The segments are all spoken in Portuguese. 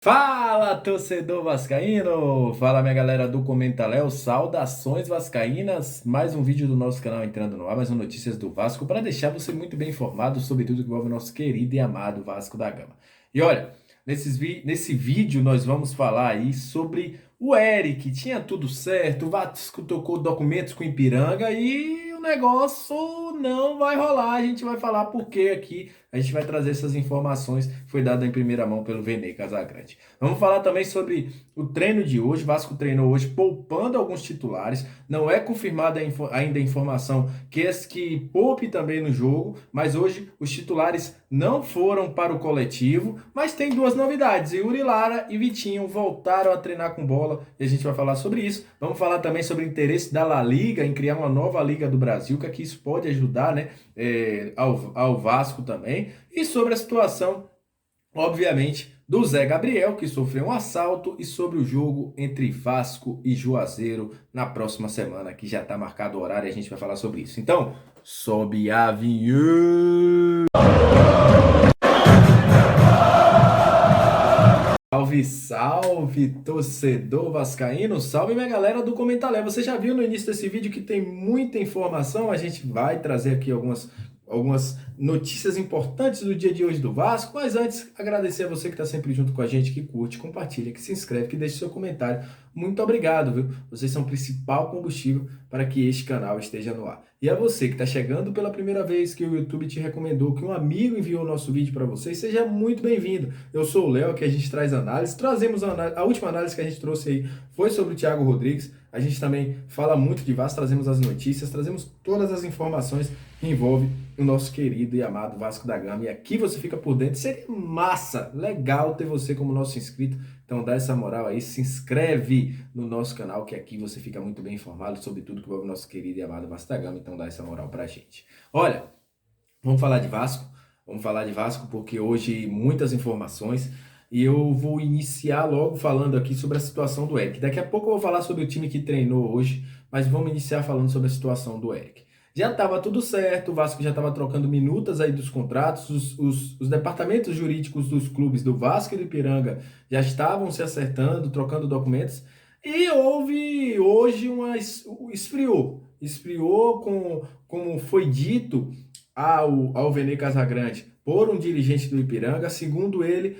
Fala, torcedor vascaíno! Fala, minha galera do Comenta Léo, saudações vascaínas! Mais um vídeo do nosso canal entrando no ar, mais um Notícias do Vasco, para deixar você muito bem informado sobre tudo que envolve o nosso querido e amado Vasco da Gama. E olha, nesse vídeo nós vamos falar aí sobre o Eric. Tinha tudo certo, o Vasco tocou documentos com o Ipiranga e o negócio não vai rolar. A gente vai falar por quê aqui. A gente vai trazer essas informações, foi dada em primeira mão pelo Vene Casagrande. Vamos falar também sobre o treino de hoje. O Vasco treinou hoje poupando alguns titulares. Não é confirmada ainda a informação que poupe também no jogo, mas hoje os titulares não foram para o coletivo, mas tem duas novidades. Yuri Lara e Vitinho voltaram a treinar com bola e a gente vai falar sobre isso. Vamos falar também sobre o interesse da La Liga em criar uma nova Liga do Brasil, que isso pode ajudar, né, ao Vasco também. E sobre a situação, obviamente, do Zé Gabriel, que sofreu um assalto, e sobre o jogo entre Vasco e Juazeiro na próxima semana, que já está marcado o horário e a gente vai falar sobre isso. Então, sobe a vinheta! Salve, salve, torcedor vascaíno, salve minha galera do Comentário. Você já viu no início desse vídeo que tem muita informação, a gente vai trazer aqui algumas notícias importantes do dia de hoje do Vasco, mas antes, agradecer a você que está sempre junto com a gente, que curte, compartilha, que se inscreve, que deixa seu comentário. Muito obrigado, viu? Vocês são o principal combustível para que este canal esteja no ar. E a você que está chegando pela primeira vez, que o YouTube te recomendou, que um amigo enviou o nosso vídeo para você, seja muito bem-vindo. Eu sou o Léo, que a gente traz análise, trazemos a última análise que a gente trouxe aí foi sobre o Thiago Rodrigues. A gente também fala muito de Vasco, trazemos as notícias, trazemos todas as informações que envolvem o nosso querido e amado Vasco da Gama. E aqui você fica por dentro. Seria massa, legal ter você como nosso inscrito. Então dá essa moral aí, se inscreve no nosso canal, que aqui você fica muito bem informado sobre tudo que envolve o nosso querido e amado Vasco da Gama. Então dá essa moral pra gente. Olha, vamos falar de Vasco. Vamos falar de Vasco porque hoje muitas informações. E eu vou iniciar logo falando aqui sobre a situação do Eric. Daqui a pouco eu vou falar sobre o time que treinou hoje, mas vamos iniciar falando sobre a situação do Eric. Já estava tudo certo, o Vasco já estava trocando minutas aí dos contratos, os departamentos jurídicos dos clubes do Vasco e do Ipiranga já estavam se acertando, trocando documentos, e houve hoje esfriou como foi dito ao Vene Casagrande por um dirigente do Ipiranga. Segundo ele,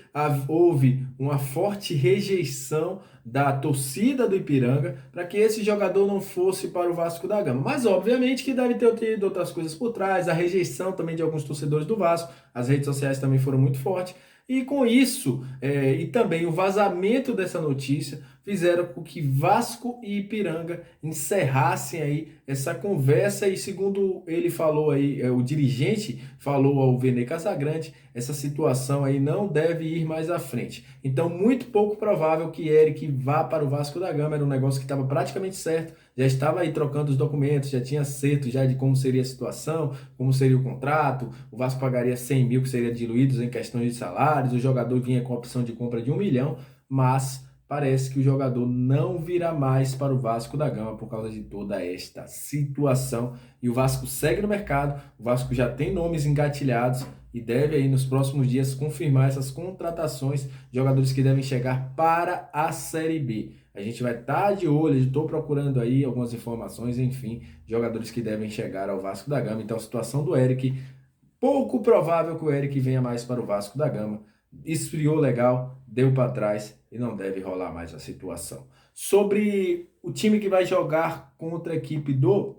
houve uma forte rejeição da torcida do Ipiranga para que esse jogador não fosse para o Vasco da Gama. Mas obviamente que deve ter tido outras coisas por trás, a rejeição também de alguns torcedores do Vasco, as redes sociais também foram muito fortes. E com isso, e também o vazamento dessa notícia, fizeram com que Vasco e Ipiranga encerrassem aí essa conversa. E segundo ele falou aí, o dirigente falou ao Vene Casagrande, essa situação aí não deve ir mais à frente. Então, muito pouco provável que Eric vá para o Vasco da Gama. Era um negócio que estava praticamente certo, já estava aí trocando os documentos, já tinha acerto já de como seria a situação, como seria o contrato. O Vasco pagaria 100 mil, que seria diluídos em questões de salários, o jogador vinha com a opção de compra de 1 milhão, mas parece que o jogador não virá mais para o Vasco da Gama por causa de toda esta situação. E o Vasco segue no mercado, o Vasco já tem nomes engatilhados e deve aí nos próximos dias confirmar essas contratações de jogadores que devem chegar para a Série B. A gente vai estar de olho, estou procurando aí algumas informações, enfim, jogadores que devem chegar ao Vasco da Gama. Então a situação do Eric, pouco provável que o Eric venha mais para o Vasco da Gama. Esfriou legal, deu para trás e não deve rolar mais a situação. Sobre o time que vai jogar contra a equipe do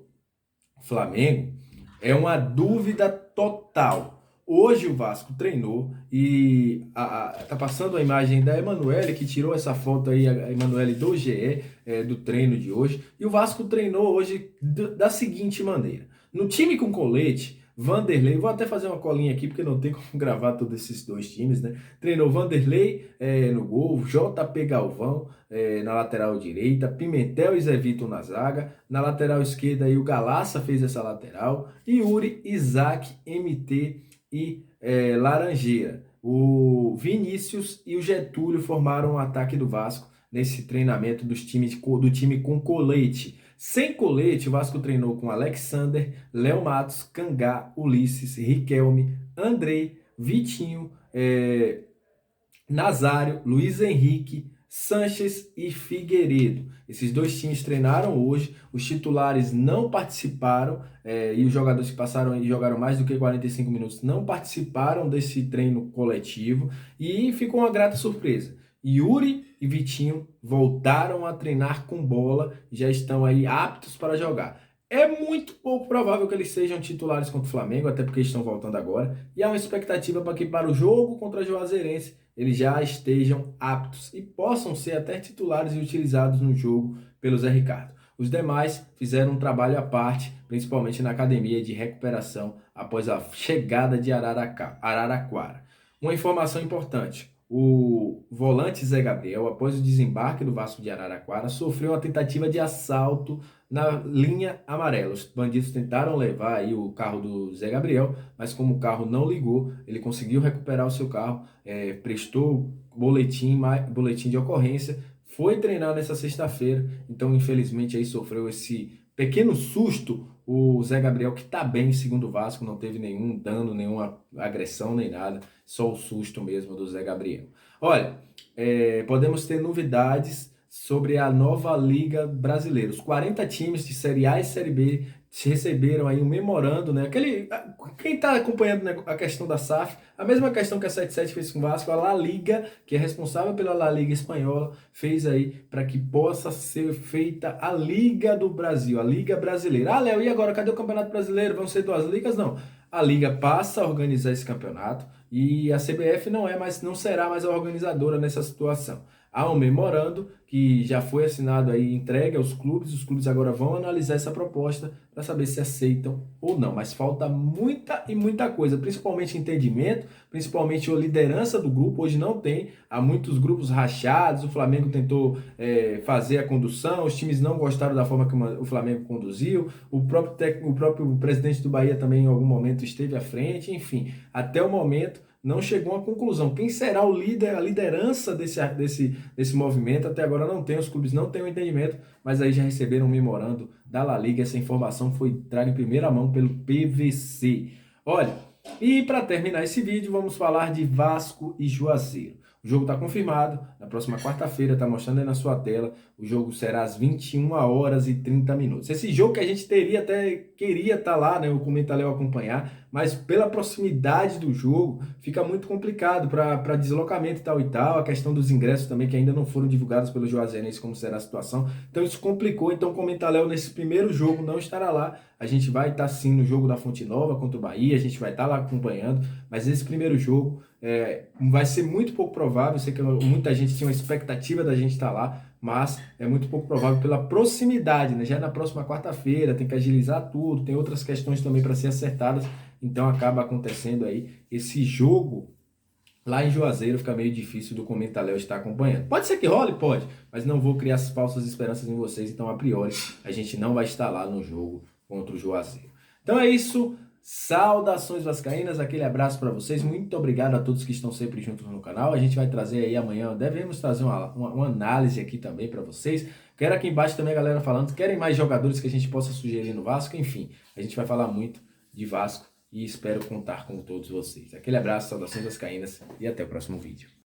Flamengo, é uma dúvida total. Hoje o Vasco treinou e tá passando a imagem da Emanuele, que tirou essa foto aí, a Emanuele do GE, do treino de hoje. E o Vasco treinou hoje da seguinte maneira: no time com colete, Vanderlei, vou até fazer uma colinha aqui porque não tem como gravar todos esses dois times, né? Treinou Vanderlei no gol, JP Galvão na lateral direita, Pimentel e Zé Vitor na zaga, na lateral esquerda aí o Galaça fez essa lateral, Yuri, Isaac, MT e Laranjeira. O Vinícius e o Getúlio formaram o ataque do Vasco nesse treinamento do time com colete. Sem colete, o Vasco treinou com Alexander, Léo Matos, Cangá, Ulisses, Riquelme, Andrei, Vitinho, Nazário, Luiz Henrique, Sanches e Figueiredo. Esses dois times treinaram hoje, os titulares não participaram, e os jogadores que passaram e jogaram mais do que 45 minutos não participaram desse treino coletivo, e ficou uma grata surpresa. Yuri e Vitinho voltaram a treinar com bola, já estão aí aptos para jogar. É muito pouco provável que eles sejam titulares contra o Flamengo, até porque estão voltando agora, e há uma expectativa para que para o jogo contra a Juazeirense eles já estejam aptos e possam ser até titulares e utilizados no jogo pelo Zé Ricardo. Os demais fizeram um trabalho à parte, principalmente na academia de recuperação após a chegada de Araraquara. Uma informação importante: o volante Zé Gabriel, após o desembarque do Vasco de Araraquara, sofreu uma tentativa de assalto na linha amarela. Os bandidos tentaram levar aí o carro do Zé Gabriel, mas como o carro não ligou, ele conseguiu recuperar o seu carro, prestou boletim de ocorrência, foi treinar nessa sexta-feira, então infelizmente aí sofreu esse pequeno susto. O Zé Gabriel, que tá bem, segundo o Vasco, não teve nenhum dano, nenhuma agressão, nem nada, só o susto mesmo do Zé Gabriel. Olha, podemos ter novidades sobre a nova Liga Brasileira. Os 40 times de Série A e Série B receberam aí um memorando, né? Quem está acompanhando, né, a questão da SAF, a mesma questão que a 77 fez com o Vasco, a La Liga, que é responsável pela La Liga espanhola, fez aí para que possa ser feita a Liga do Brasil, a Liga Brasileira. Ah, Léo, e agora? Cadê o Campeonato Brasileiro? Vão ser duas ligas? Não. A Liga passa a organizar esse campeonato e a CBF não será mais a organizadora nessa situação. Há um memorando que já foi assinado aí, entregue aos clubes. Os clubes agora vão analisar essa proposta para saber se aceitam ou não. Mas falta muita e muita coisa, principalmente entendimento, principalmente a liderança do grupo. Hoje não tem, há muitos grupos rachados. O Flamengo tentou fazer a condução, os times não gostaram da forma que o Flamengo conduziu. O próprio presidente do Bahia também em algum momento esteve à frente. Enfim, até o momento não chegou a uma conclusão. Quem será o líder, a liderança desse movimento? Até agora não tem, os clubes não têm o entendimento, mas aí já receberam um memorando da La Liga. Essa informação foi traga em primeira mão pelo PVC. Olha, e para terminar esse vídeo, vamos falar de Vasco e Juazeiro. O jogo está confirmado, na próxima quarta-feira, está mostrando aí na sua tela, o jogo será às 21h30. Esse jogo que a gente queria estar lá, né, o Comentário acompanhar, mas pela proximidade do jogo, fica muito complicado para deslocamento e tal, a questão dos ingressos também, que ainda não foram divulgados pelo Juazeirense, como será a situação, então isso complicou. Então o Comentário nesse primeiro jogo não estará lá, a gente vai estar sim no jogo da Fonte Nova contra o Bahia, a gente vai estar lá acompanhando, mas esse primeiro jogo vai ser muito pouco provável. Eu sei que muita gente tinha uma expectativa da gente estar lá, mas é muito pouco provável pela proximidade, né? Já é na próxima quarta-feira, tem que agilizar tudo, tem outras questões também para ser acertadas, então acaba acontecendo aí esse jogo lá em Juazeiro, fica meio difícil do Comentário estar acompanhando. Pode ser que role? Pode, mas não vou criar falsas esperanças em vocês, então a priori a gente não vai estar lá no jogo contra o Juazeiro. Então é isso. Saudações vascaínas, aquele abraço para vocês, muito obrigado a todos que estão sempre juntos no canal. A gente vai trazer aí amanhã, devemos trazer uma análise aqui também para vocês. Quero aqui embaixo também a galera falando, querem mais jogadores que a gente possa sugerir no Vasco, enfim, a gente vai falar muito de Vasco e espero contar com todos vocês. Aquele abraço, saudações vascaínas e até o próximo vídeo.